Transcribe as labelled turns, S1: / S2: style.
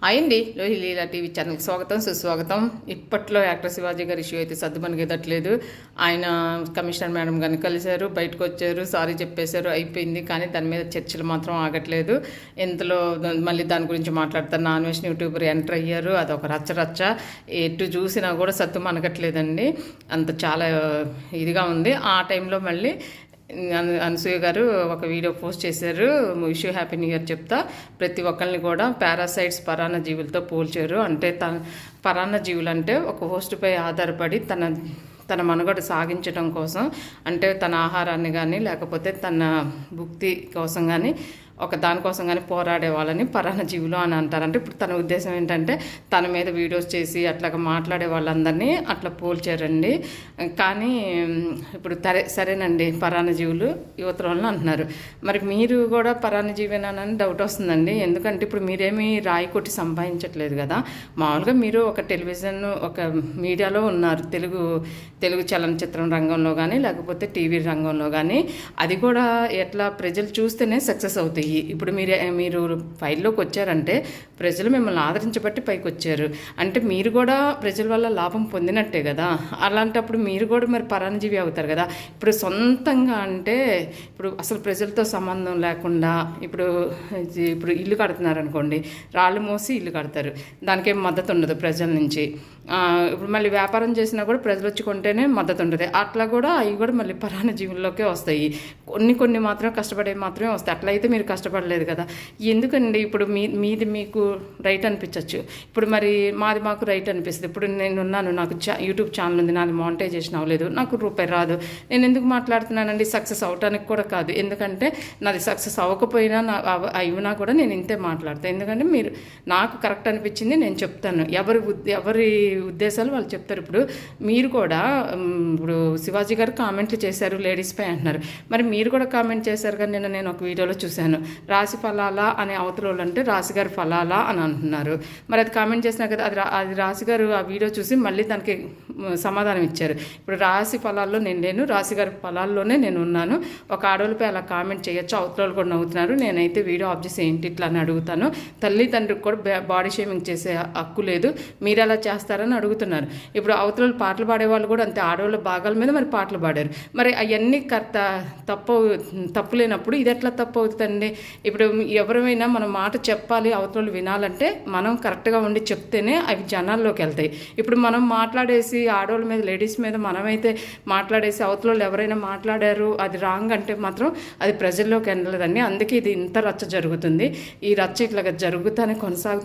S1: అయింది లోహిలీలా టీవీ ఛానల్కి స్వాగతం సుస్వాగతం. ఇప్పట్లో యాక్టర్ శివాజీ గారి ఇష్యూ అయితే సర్దుమణిగేదట్లేదు. ఆయన కమిషనర్ మేడం గారిని కలిశారు, బయటకు వచ్చారు, సారీ చెప్పేశారు, అయిపోయింది. కానీ దాని మీద చర్చలు మాత్రం ఆగట్లేదు. ఇంతలో మళ్ళీ దాని గురించి మాట్లాడతారు. నాన్ వెజ్ యూట్యూబర్ ఎంటర్ అయ్యారు, అదొక రచ్చ. ఎటు చూసినా కూడా సర్దుమణగట్లేదండి. అంత చాలా ఇదిగా ఉంది. ఆ టైంలో మళ్ళీ అనసూయ గారు ఒక వీడియో పోస్ట్ చేశారు. Wish you happy new year చెప్తా ప్రతి ఒక్కరిని కూడా పారాసైట్స్ పరాన్న జీవులతో పోల్చారు. అంటే పరాన్న జీవులు అంటే ఒక హోస్ట్పై ఆధారపడి తన మనుగడ సాగించడం కోసం, అంటే తన ఆహారాన్ని కానీ లేకపోతే తన భుక్తి కోసం కానీ ఒక దానికోసం కానీ పోరాడే వాళ్ళని పరాన్న జీవులు అని అంటారు. అంటే ఇప్పుడు తన ఉద్దేశం ఏంటంటే తన మీద వీడియోస్ చేసి అట్లాగా మాట్లాడే వాళ్ళందరినీ అట్లా పోల్చారండి. కానీ ఇప్పుడు సరేనండి, పరాన్న జీవులు యువతరంలో అంటున్నారు. మరి మీరు కూడా పరాన్న జీవేనానని డౌట్ వస్తుందండి. ఎందుకంటే ఇప్పుడు మీరేమీ రాయి కొట్టి సంపాదించట్లేదు కదా. మామూలుగా మీరు ఒక టెలివిజన్ ఒక మీడియాలో ఉన్నారు, తెలుగు చలనచిత్రం రంగంలో కానీ లేకపోతే టీవీ రంగంలో కానీ. అది కూడా ఎట్లా ప్రజలు చూస్తేనే సక్సెస్ అవుతాయి. ఇప్పుడు మీరు ఫైల్లోకి వచ్చారంటే ప్రజలు మిమ్మల్ని ఆదరించబట్టి పైకి వచ్చారు. అంటే మీరు కూడా ప్రజల వల్ల లాభం పొందినట్టే కదా. అలాంటప్పుడు మీరు కూడా మరి పరాన్నజీవి అవుతారు కదా. ఇప్పుడు సొంతంగా అంటే ఇప్పుడు అసలు ప్రజలతో సంబంధం లేకుండా ఇప్పుడు ఇల్లు కడుతున్నారు అనుకోండి, రాళ్ళు మోసి ఇల్లు కడతారు, దానికేం మద్దతు ఉండదు ప్రజల నుంచి. ఇప్పుడు మళ్ళీ వ్యాపారం చేసినా కూడా ప్రజలు వచ్చి కొంటేనే మద్దతు ఉంటుంది. అట్లా కూడా అవి కూడా మళ్ళీ పరాన్న జీవుల్లోకే వస్తాయి. కొన్ని మాత్రం కష్టపడే మాత్రమే వస్తాయి. అట్లయితే మీరు కష్టపడలేదు కదా. ఎందుకండి ఇప్పుడు మీది మీకు రైట్ అనిపించవచ్చు, ఇప్పుడు మరి మాకు రైట్ అనిపిస్తుంది. ఇప్పుడు నేను ఉన్నాను, నాకు యూట్యూబ్ ఛానల్ ఉంది, నాది మానిటైజేషన్ అవ్వలేదు, నాకు రూపాయి రాదు. నేను ఎందుకు మాట్లాడుతున్నానండి? సక్సెస్ అవటానికి కూడా కాదు. ఎందుకంటే నాది సక్సెస్ అవ్వకపోయినా అయినా కూడా నేను ఇంతే మాట్లాడతాను. ఎందుకంటే మీరు నాకు కరెక్ట్ అనిపించింది నేను చెప్తాను. ఎవరి ఉద్దేశాలు వాళ్ళు చెప్తారు. ఇప్పుడు మీరు కూడా ఇప్పుడు శివాజీ గారు కామెంట్లు చేశారు లేడీస్పై అంటున్నారు. మరి మీరు కూడా కామెంట్ చేశారు కానీ నేను ఒక వీడియోలో చూశాను, రాశి ఫలాలా అనే అవతల అంటే రాశిగారి ఫలాలా అని అంటున్నారు. మరి అది కామెంట్ చేసినా కదా, అది రాశిగారు ఆ వీడియో చూసి మళ్ళీ దానికి సమాధానం ఇచ్చారు. ఇప్పుడు రాశి ఫలాల్లో నేను లేను, రాశిగారి ఫలాల్లోనే నేను ఉన్నాను. ఒక ఆడవాళ్ళపై అలా కామెంట్ చేయొచ్చు, అవతల కూడా నవ్వుతున్నారు. నేనైతే వీడియో ఆఫ్ చేసి ఏంటి ఇట్లా అని అడుగుతాను. తల్లిదండ్రులకు కూడా బాడీ షేమింగ్ చేసే హక్కు లేదు, మీరు ఎలా చేస్తారని అడుగుతున్నారు. ఇప్పుడు అవతల పాటలు పాడేవాళ్ళు కూడా అంతే, ఆడవాళ్ళ భాగాల మీద మరి పాటలు పాడారు. మరి అవన్నీ తప్పు లేనప్పుడు ఇది ఎట్లా తప్పు అవుతుందండి? ఇప్పుడు ఎవరైనా మనం మాట చెప్పాలి, అవతల వినాలంటే మనం కరెక్ట్గా ఉండి చెప్తేనే అవి జనాల్లోకి వెళ్తాయి. ఇప్పుడు మనం మాట్లాడేసి ఆడవాళ్ళ మీద లేడీస్ మీద మనమైతే మాట్లాడేసి అవతల ఎవరైనా మాట్లాడారు అది రాంగ్ అంటే మాత్రం అది ప్రజల్లోకి వెళ్ళలేదండి. అందుకే ఇది ఇంత రచ్చ జరుగుతుంది. ఈ రచ్చ ఇట్లాగా జరుగుతానే కొనసాగుతుంది.